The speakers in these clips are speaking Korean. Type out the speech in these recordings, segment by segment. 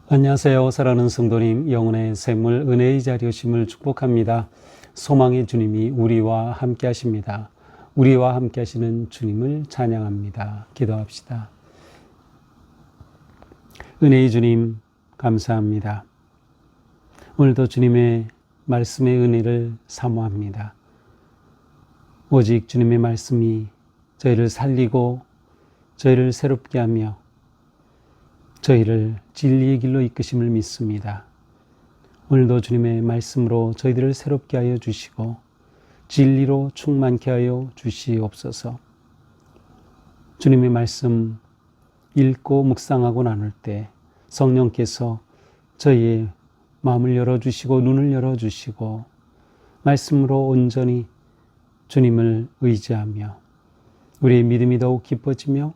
안녕하세요. 사랑하는 성도님, 영혼의 샘물 은혜의 자리 오심을 축복합니다. 소망의 주님이 우리와 함께 하십니다. 우리와 함께 하시는 주님을 찬양합니다. 기도합시다. 은혜의 주님 감사합니다. 오늘도 주님의 말씀의 은혜를 사모합니다. 오직 주님의 말씀이 저희를 살리고 저희를 새롭게 하며 저희를 진리의 길로 이끄심을 믿습니다. 오늘도 주님의 말씀으로 저희들을 새롭게 하여 주시고 진리로 충만케 하여 주시옵소서. 주님의 말씀 읽고 묵상하고 나눌 때 성령께서 저희의 마음을 열어주시고 눈을 열어주시고 말씀으로 온전히 주님을 의지하며 우리의 믿음이 더욱 깊어지며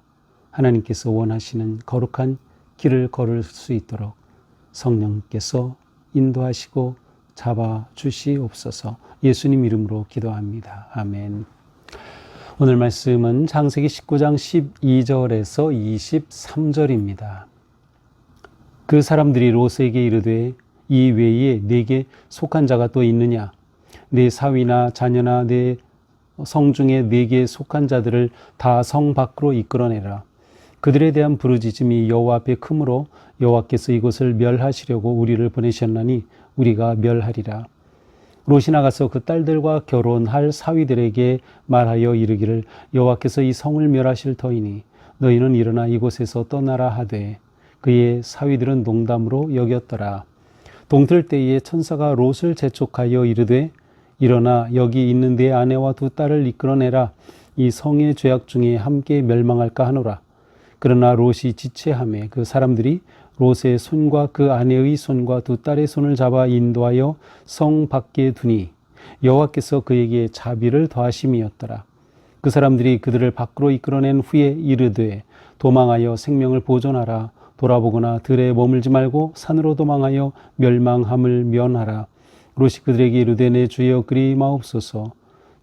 하나님께서 원하시는 거룩한 길을 걸을 수 있도록 성령께서 인도하시고 잡아주시옵소서. 예수님 이름으로 기도합니다. 아멘. 오늘 말씀은 창세기 19장 12절에서 23절입니다. 그 사람들이 롯에게 이르되 이 외에 네게 속한 자가 또 있느냐? 네 사위나 자녀나 네 성중에 네게 속한 자들을 다 성 밖으로 이끌어내라. 그들에 대한 부르짖음이 여호와 앞에 크므로 여호와께서 이곳을 멸하시려고 우리를 보내셨나니 우리가 멸하리라. 롯이 나가서 그 딸들과 결혼할 사위들에게 말하여 이르기를 여호와께서 이 성을 멸하실 터이니 너희는 일어나 이곳에서 떠나라 하되 그의 사위들은 농담으로 여겼더라. 동틀 때에 천사가 롯을 재촉하여 이르되 일어나 여기 있는 네 아내와 두 딸을 이끌어내라. 이 성의 죄악 중에 함께 멸망할까 하노라. 그러나 롯이 지체하매 그 사람들이 롯의 손과 그 아내의 손과 두 딸의 손을 잡아 인도하여 성 밖에 두니 여호와께서 그에게 자비를 더하심이었더라. 그 사람들이 그들을 밖으로 이끌어낸 후에 이르되 도망하여 생명을 보존하라. 돌아보거나 들에 머물지 말고 산으로 도망하여 멸망함을 면하라. 롯이 그들에게 이르되 내 주여 그리 마옵소서.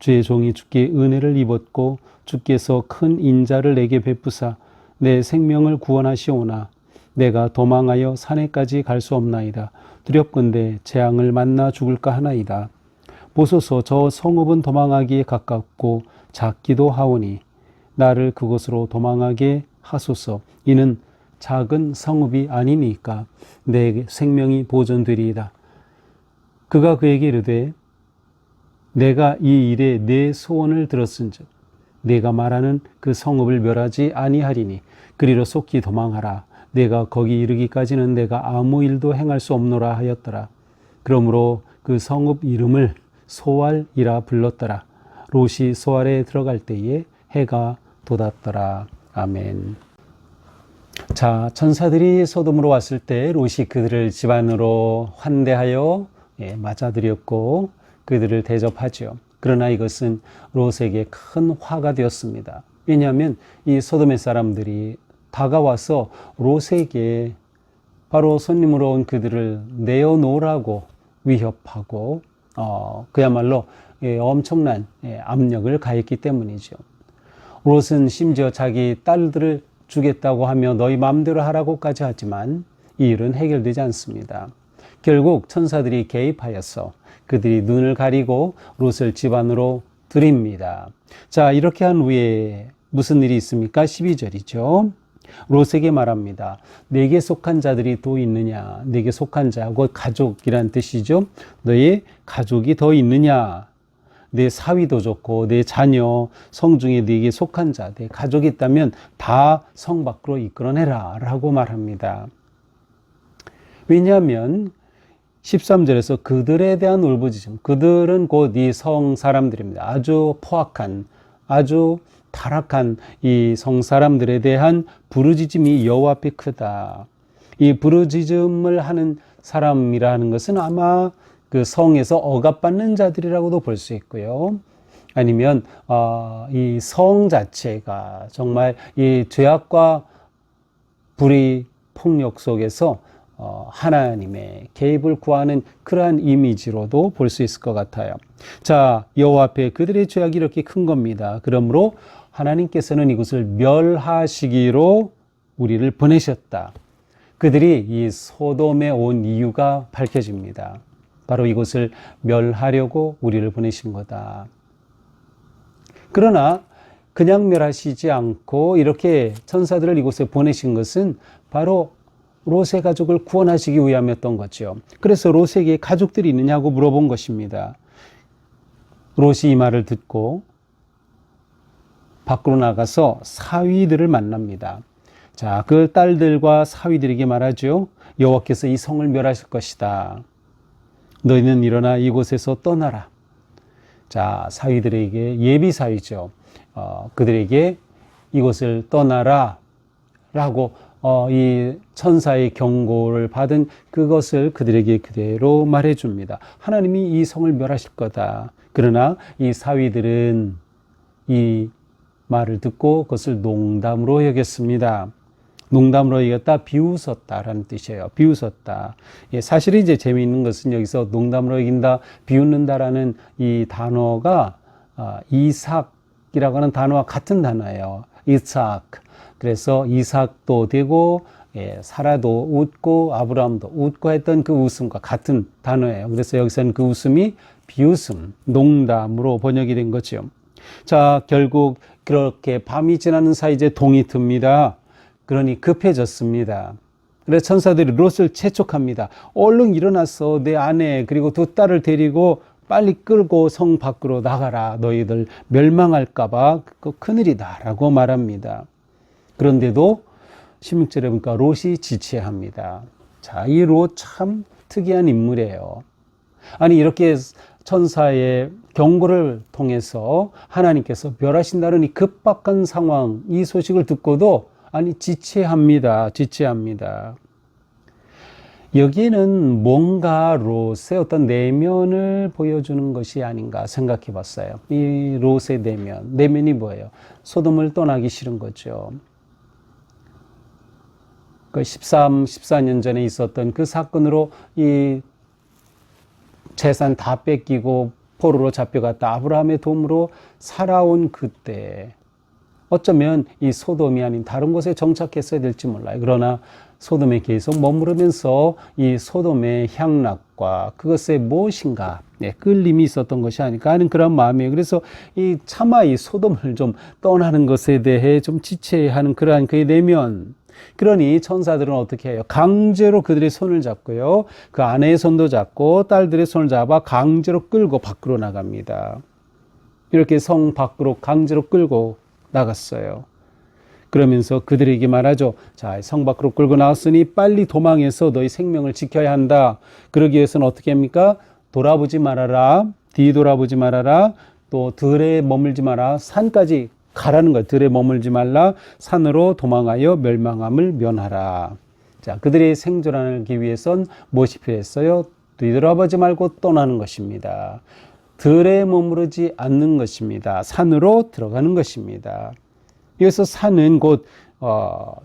주의 종이 주께 은혜를 입었고 주께서 큰 인자를 내게 베푸사 내 생명을 구원하시오나 내가 도망하여 산에까지 갈 수 없나이다. 두렵건대 재앙을 만나 죽을까 하나이다. 보소서 저 성읍은 도망하기에 가깝고 작기도 하오니 나를 그곳으로 도망하게 하소서. 이는 작은 성읍이 아니니까 내 생명이 보존되리이다. 그가 그에게 이르되 내가 이 일에 내 소원을 들었은즉 내가 말하는 그 성읍을 멸하지 아니하리니 그리로 속히 도망하라. 내가 거기 이르기까지는 내가 아무 일도 행할 수 없노라 하였더라. 그러므로 그 성읍 이름을 소알이라 불렀더라. 롯이 소알에 들어갈 때에 해가 돋았더라. 아멘. 자, 천사들이 소돔으로 왔을 때 롯이 그들을 집안으로 환대하여 맞아들였고 그들을 대접하죠. 그러나 이것은 롯에게 큰 화가 되었습니다. 왜냐하면 이 소돔의 사람들이 다가와서 롯에게 바로 손님으로 온 그들을 내어놓으라고 위협하고 그야말로 엄청난 압력을 가했기 때문이죠. 롯은 심지어 자기 딸들을 주겠다고 하며 너희 마음대로 하라고까지 하지만 이 일은 해결되지 않습니다. 결국 천사들이 개입하여서 그들이 눈을 가리고 롯을 집 안으로 들입니다. 자, 이렇게 한 후에 무슨 일이 있습니까? 12절이죠. 롯에게 말합니다. 내게 속한 자들이 또 있느냐? 내게 속한 자, 곧 가족이란 뜻이죠. 너의 가족이 더 있느냐? 내 사위도 좋고 내 자녀, 성중에 네게 속한 자, 내 가족이 있다면 다 성 밖으로 이끌어내라 라고 말합니다. 왜냐하면 13절에서 그들에 대한 울부짖음, 그들은 곧 이 성 사람들입니다. 아주 포악한, 아주 타락한 이 성 사람들에 대한 부르짖음이 여호와 앞에 크다. 이 부르짖음을 하는 사람이라는 것은 아마 그 성에서 억압받는 자들이라고도 볼 수 있고요. 아니면 이 성 자체가 정말 이 죄악과 불의 폭력 속에서 하나님의 개입을 구하는 그러한 이미지로도 볼 수 있을 것 같아요. 자, 여호와 앞에 그들의 죄악이 이렇게 큰 겁니다. 그러므로 하나님께서는 이곳을 멸하시기로 우리를 보내셨다. 그들이 이 소돔에 온 이유가 밝혀집니다. 바로 이곳을 멸하려고 우리를 보내신 거다. 그러나 그냥 멸하시지 않고 이렇게 천사들을 이곳에 보내신 것은 바로 롯의 가족을 구원하시기 위함이었던 거죠. 그래서 롯에게 가족들이 있느냐고 물어본 것입니다. 롯이 이 말을 듣고 밖으로 나가서 사위들을 만납니다. 자, 그 딸들과 사위들에게 말하죠. 여호와께서 이 성을 멸하실 것이다. 너희는 일어나 이곳에서 떠나라. 자, 사위들에게 예비 사위죠. 그들에게 이곳을 떠나라 라고 이 천사의 경고를 받은 그것을 그들에게 그대로 말해줍니다. 하나님이 이 성을 멸하실 거다. 그러나 이 사위들은 이 말을 듣고 그것을 농담으로 여겼습니다. 농담으로 여겼다, 비웃었다라는 뜻이에요. 비웃었다. 예, 사실 이제 재미있는 것은 여기서 농담으로 여긴다, 비웃는다라는 이 단어가 이삭이라고 하는 단어와 같은 단어예요. 이삭. 그래서 이삭도 되고 사라도 웃고 아브라함도 웃고 했던 그 웃음과 같은 단어예요. 그래서 여기서는 그 웃음이 비웃음, 농담으로 번역이 된 거죠. 자, 결국 그렇게 밤이 지나는 사이 이제 동이 듭니다. 그러니 급해졌습니다. 그래서 천사들이 롯을 재촉합니다. 얼른 일어나서 내 아내 그리고 두 딸을 데리고 빨리 끌고 성 밖으로 나가라. 너희들 멸망할까 봐 큰일이다 라고 말합니다. 그런데도 16절에 보니까 롯이 지체합니다. 자, 이 롯 참 특이한 인물이에요. 아니 이렇게 천사의 경고를 통해서 하나님께서 멸하신다는 이 급박한 상황, 이 소식을 듣고도 지체합니다. 지체합니다. 여기에는 뭔가 롯의 어떤 내면을 보여주는 것이 아닌가 생각해 봤어요. 이 롯의 내면이 뭐예요? 소돔을 떠나기 싫은 거죠. 그 14년 전에 있었던 그 사건으로 이 재산 다 뺏기고 포로로 잡혀갔다 아브라함의 도움으로 살아온 그때 어쩌면 이 소돔이 아닌 다른 곳에 정착했어야 될지 몰라요. 그러나 소돔에 계속 머무르면서 이 소돔의 향락과 그것의 무엇인가 끌림이 있었던 것이 아닐까 하는 그런 마음이에요. 그래서 차마 이 소돔을 좀 떠나는 것에 대해 좀 지체하는 그러한 그의 내면. 그러니 천사들은 어떻게 해요? 강제로 그들의 손을 잡고요. 그 아내의 손도 잡고 딸들의 손을 잡아 강제로 끌고 밖으로 나갑니다. 이렇게 성 밖으로 강제로 끌고 나갔어요. 그러면서 그들에게 말하죠. 자, 성 밖으로 끌고 나왔으니 빨리 도망해서 너희 생명을 지켜야 한다. 그러기 위해서는 어떻게 합니까? 돌아보지 말아라. 뒤돌아보지 말아라. 또 들에 머물지 마라. 산까지 가라는 거예요. 들에 머물지 말라. 산으로 도망하여 멸망함을 면하라. 자, 그들이 생존하기 위해선 무엇이 필요했어요? 뒤돌아보지 말고 떠나는 것입니다. 들에 머무르지 않는 것입니다. 산으로 들어가는 것입니다. 여기서 산은 곧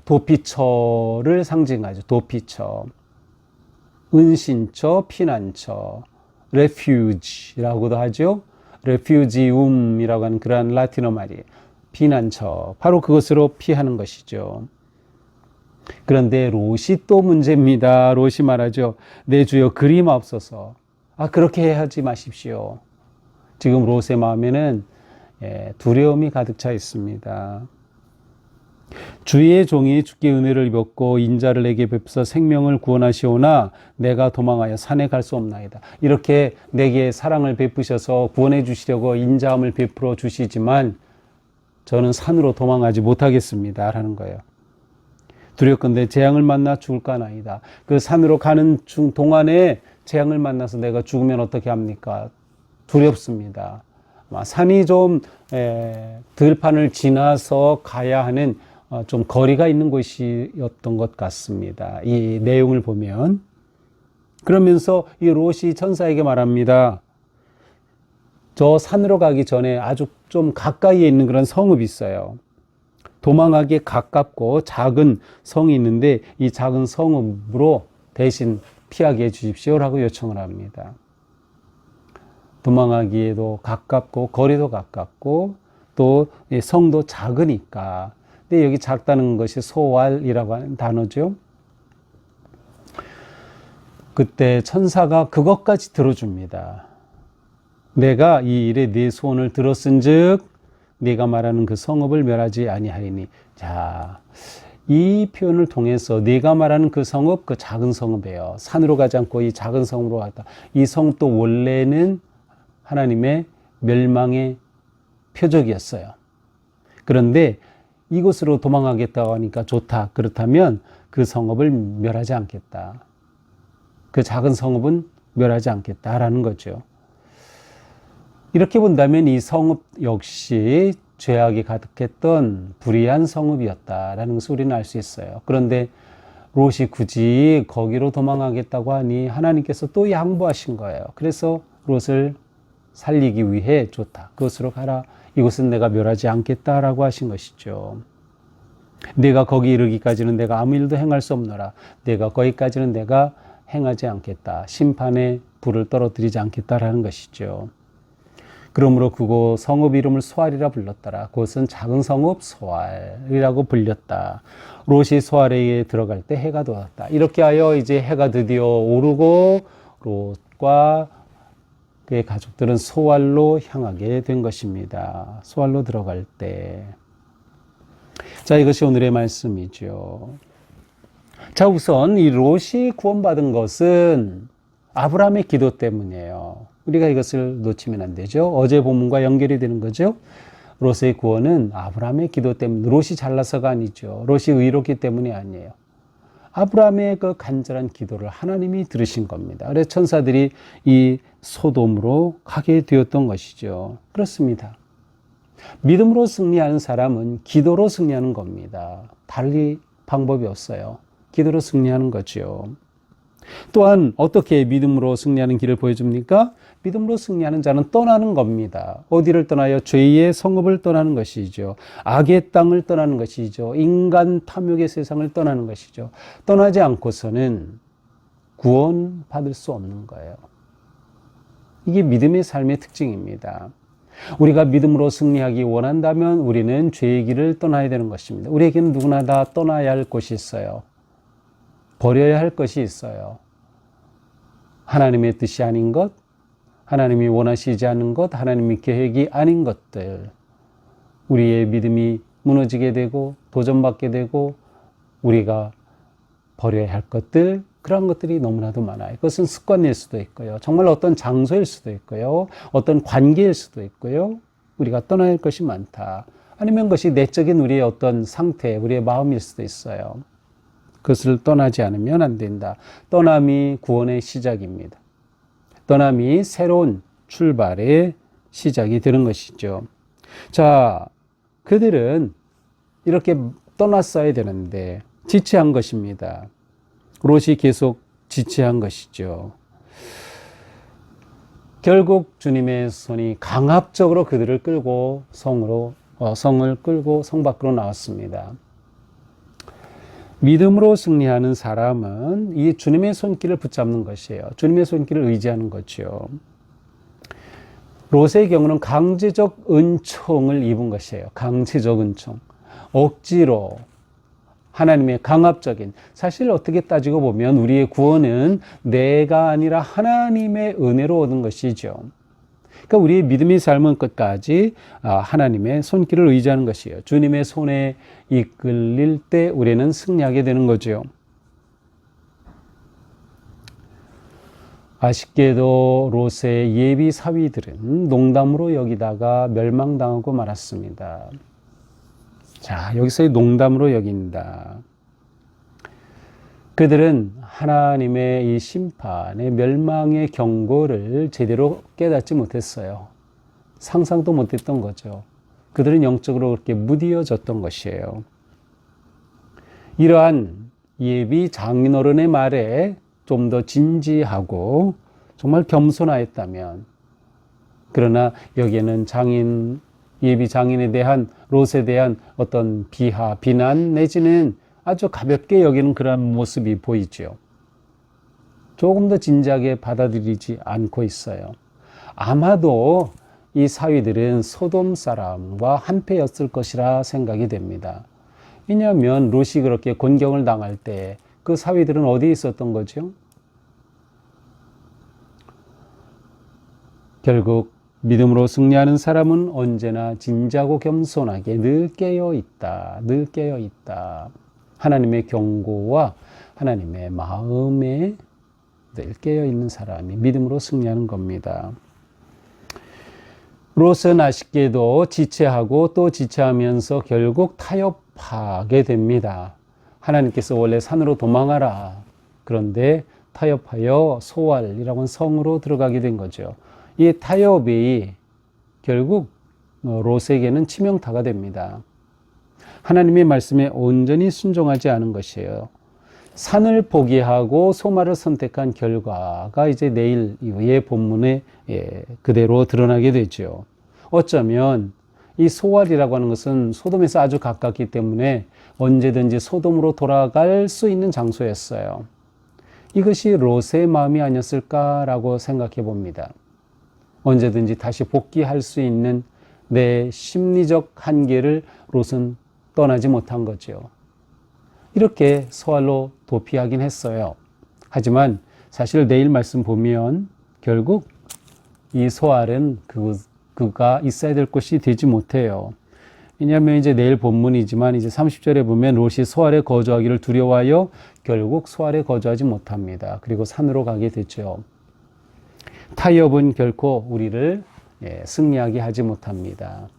도피처를 상징하죠. 도피처, 은신처, 피난처, refuge라고도 하죠. refugium이라고 하는 그러한 라틴어 말이에요. 피난처, 바로 그것으로 피하는 것이죠. 그런데 롯이 또 문제입니다. 롯이 말하죠. 내 주여 그리마옵소서. 그렇게 하지 마십시오. 지금 롯의 마음에는 두려움이 가득 차 있습니다. 주의 종이 주께 은혜를 입었고 인자를 내게 베푸사 생명을 구원하시오나 내가 도망하여 산에 갈 수 없나이다. 이렇게 내게 사랑을 베푸셔서 구원해 주시려고 인자함을 베풀어 주시지만 저는 산으로 도망하지 못하겠습니다 라는 거예요. 두렵건대 재앙을 만나 죽을까나이다. 그 산으로 가는 동안에 재앙을 만나서 내가 죽으면 어떻게 합니까? 두렵습니다. 산이 좀 들판을 지나서 가야 하는 좀 거리가 있는 곳이었던 것 같습니다. 이 내용을 보면. 그러면서 이 롯이 천사에게 말합니다. 저 산으로 가기 전에 아주 좀 가까이에 있는 그런 성읍이 있어요. 도망하기에 가깝고 작은 성이 있는데 이 작은 성읍으로 대신 피하게 해주십시오라고 요청을 합니다. 도망하기에도 가깝고 거리도 가깝고 또 성도 작으니까. 근데 여기 작다는 것이 소왈이라고 하는 단어죠. 그때 천사가 그것까지 들어줍니다. 내가 이 일에 네 소원을 들었은즉 네가 말하는 그 성읍을 멸하지 아니하리니. 자, 이 표현을 통해서 네가 말하는 그 성읍, 그 작은 성읍이에요. 산으로 가지 않고 이 작은 성으로 왔다. 이 성읍도 원래는 하나님의 멸망의 표적이었어요. 그런데 이곳으로 도망가겠다고 하니까 좋다. 그렇다면 그 성읍을 멸하지 않겠다. 그 작은 성읍은 멸하지 않겠다라는 거죠. 이렇게 본다면 이 성읍 역시 죄악이 가득했던 불의한 성읍이었다라는 것을 우리는 알 수 있어요. 그런데 롯이 굳이 거기로 도망가겠다고 하니 하나님께서 또 양보하신 거예요. 그래서 롯을 살리기 위해 좋다. 그곳으로 가라. 이곳은 내가 멸하지 않겠다라고 하신 것이죠. 내가 거기 이르기까지는 내가 아무 일도 행할 수 없노라. 내가 거기까지는 내가 행하지 않겠다. 심판의 불을 떨어뜨리지 않겠다라는 것이죠. 그러므로 그곳 성읍 이름을 소알이라 불렀더라. 그것은 작은 성읍 소알이라고 불렸다. 롯이 소알에 들어갈 때 해가 돋았다. 이렇게 하여 이제 해가 드디어 오르고 롯과 그의 가족들은 소알로 향하게 된 것입니다. 소알로 들어갈 때. 자, 이것이 오늘의 말씀이죠. 자, 우선 이 롯이 구원받은 것은 아브라함의 기도 때문이에요. 우리가 이것을 놓치면 안 되죠. 어제 본문과 연결이 되는 거죠. 롯의 구원은 아브라함의 기도 때문에, 롯이 잘나서가 아니죠. 롯이 의롭기 때문이 아니에요. 아브라함의 그 간절한 기도를 하나님이 들으신 겁니다. 그래서 천사들이 이 소돔으로 가게 되었던 것이죠. 그렇습니다. 믿음으로 승리하는 사람은 기도로 승리하는 겁니다. 달리 방법이 없어요. 기도로 승리하는 거죠. 또한 어떻게 믿음으로 승리하는 길을 보여줍니까? 믿음으로 승리하는 자는 떠나는 겁니다. 어디를 떠나요? 죄의 성읍을 떠나는 것이죠. 악의 땅을 떠나는 것이죠. 인간 탐욕의 세상을 떠나는 것이죠. 떠나지 않고서는 구원받을 수 없는 거예요. 이게 믿음의 삶의 특징입니다. 우리가 믿음으로 승리하기 원한다면 우리는 죄의 길을 떠나야 되는 것입니다. 우리에게는 누구나 다 떠나야 할 곳이 있어요. 버려야 할 것이 있어요. 하나님의 뜻이 아닌 것, 하나님이 원하시지 않는 것, 하나님의 계획이 아닌 것들, 우리의 믿음이 무너지게 되고 도전받게 되고 우리가 버려야 할 것들, 그런 것들이 너무나도 많아요. 그것은 습관일 수도 있고요. 정말 어떤 장소일 수도 있고요. 어떤 관계일 수도 있고요. 우리가 떠나야 할 것이 많다. 아니면 그것이 내적인 우리의 어떤 상태, 우리의 마음일 수도 있어요. 그것을 떠나지 않으면 안 된다. 떠남이 구원의 시작입니다. 떠남이 새로운 출발의 시작이 되는 것이죠. 자, 그들은 이렇게 떠났어야 되는데 지체한 것입니다. 롯이 계속 지체한 것이죠. 결국 주님의 손이 강압적으로 그들을 끌고 성을 끌고 성 밖으로 나왔습니다. 믿음으로 승리하는 사람은 이 주님의 손길을 붙잡는 것이에요. 주님의 손길을 의지하는 거죠. 롯의 경우는 강제적 은총을 입은 것이에요. 강제적 은총. 억지로 하나님의 강압적인, 사실 어떻게 따지고 보면 우리의 구원은 내가 아니라 하나님의 은혜로 얻은 것이죠. 그러니까 우리의 믿음의 삶은 끝까지 하나님의 손길을 의지하는 것이에요. 주님의 손에 이끌릴 때 우리는 승리하게 되는 거죠. 아쉽게도 롯의 예비 사위들은 농담으로 여기다가 멸망당하고 말았습니다. 자, 여기서의 농담으로 여긴다. 그들은 하나님의 이 심판의 멸망의 경고를 제대로 깨닫지 못했어요. 상상도 못했던 거죠. 그들은 영적으로 그렇게 무디어졌던 것이에요. 이러한 예비 장인어른의 말에 좀 더 진지하고 정말 겸손하였다면, 그러나 여기에는 예비 장인에 대한, 롯에 대한 어떤 비하, 비난 내지는 아주 가볍게 여기는 그런 모습이 보이죠. 조금 더 진지하게 받아들이지 않고 있어요. 아마도 이 사위들은 소돔 사람과 한패였을 것이라 생각이 됩니다. 왜냐하면 롯이 그렇게 곤경을 당할 때 그 사위들은 어디에 있었던 거죠? 결국 믿음으로 승리하는 사람은 언제나 진지하고 겸손하게 늘 깨어 있다. 늘 깨어 있다. 하나님의 경고와 하나님의 마음에 늘 깨어 있는 사람이 믿음으로 승리하는 겁니다. 롯은 아쉽게도 지체하고 또 지체하면서 결국 타협하게 됩니다. 하나님께서 원래 산으로 도망하라. 그런데 타협하여 소알이라고 하는 성으로 들어가게 된 거죠. 이 타협이 결국 롯에게는 치명타가 됩니다. 하나님의 말씀에 온전히 순종하지 않은 것이에요. 산을 포기하고 소말을 선택한 결과가 이제 내일 이후의 본문에 그대로 드러나게 되죠. 어쩌면 이 소알이라고 하는 것은 소돔에서 아주 가깝기 때문에 언제든지 소돔으로 돌아갈 수 있는 장소였어요. 이것이 롯의 마음이 아니었을까라고 생각해 봅니다. 언제든지 다시 복귀할 수 있는 내 심리적 한계를 롯은 떠나지 못한 거죠. 이렇게 소알로 도피하긴 했어요. 하지만 사실 내일 말씀 보면 결국 이 소알은 그가 있어야 될 곳이 되지 못해요. 왜냐하면 이제 내일 본문이지만 이제 30절에 보면 롯이 소알에 거주하기를 두려워하여 결국 소알에 거주하지 못합니다. 그리고 산으로 가게 되죠. 타협은 결코 우리를 승리하게 하지 못합니다.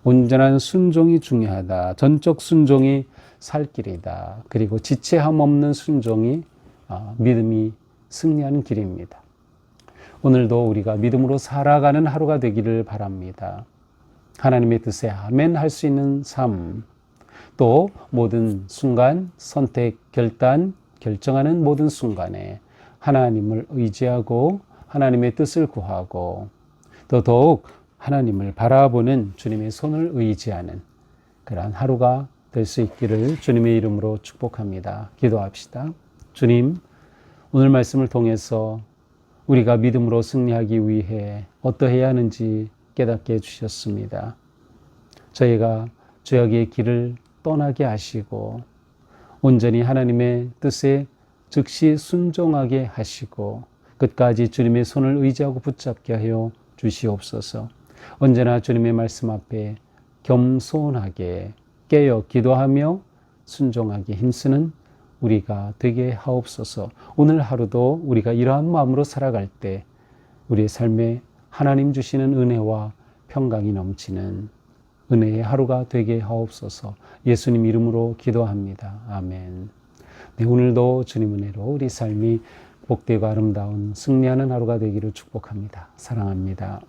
온전한 순종이 중요하다. 전적 순종이 살 길이다. 그리고 지체함 없는 순종이 믿음이 승리하는 길입니다. 오늘도 우리가 믿음으로 살아가는 하루가 되기를 바랍니다. 하나님의 뜻에 아멘 할 수 있는 삶, 또 모든 순간 선택, 결단, 결정하는 모든 순간에 하나님을 의지하고 하나님의 뜻을 구하고 또 더욱 하나님을 바라보는 주님의 손을 의지하는 그러한 하루가 될 수 있기를 주님의 이름으로 축복합니다. 기도합시다. 주님, 오늘 말씀을 통해서 우리가 믿음으로 승리하기 위해 어떠해야 하는지 깨닫게 해주셨습니다. 저희가 죄악의 길을 떠나게 하시고 온전히 하나님의 뜻에 즉시 순종하게 하시고 끝까지 주님의 손을 의지하고 붙잡게 하여 주시옵소서. 언제나 주님의 말씀 앞에 겸손하게 깨어 기도하며 순종하게 힘쓰는 우리가 되게 하옵소서. 오늘 하루도 우리가 이러한 마음으로 살아갈 때 우리의 삶에 하나님 주시는 은혜와 평강이 넘치는 은혜의 하루가 되게 하옵소서. 예수님 이름으로 기도합니다. 아멘. 네, 오늘도 주님 은혜로 우리 삶이 복되고 아름다운 승리하는 하루가 되기를 축복합니다. 사랑합니다.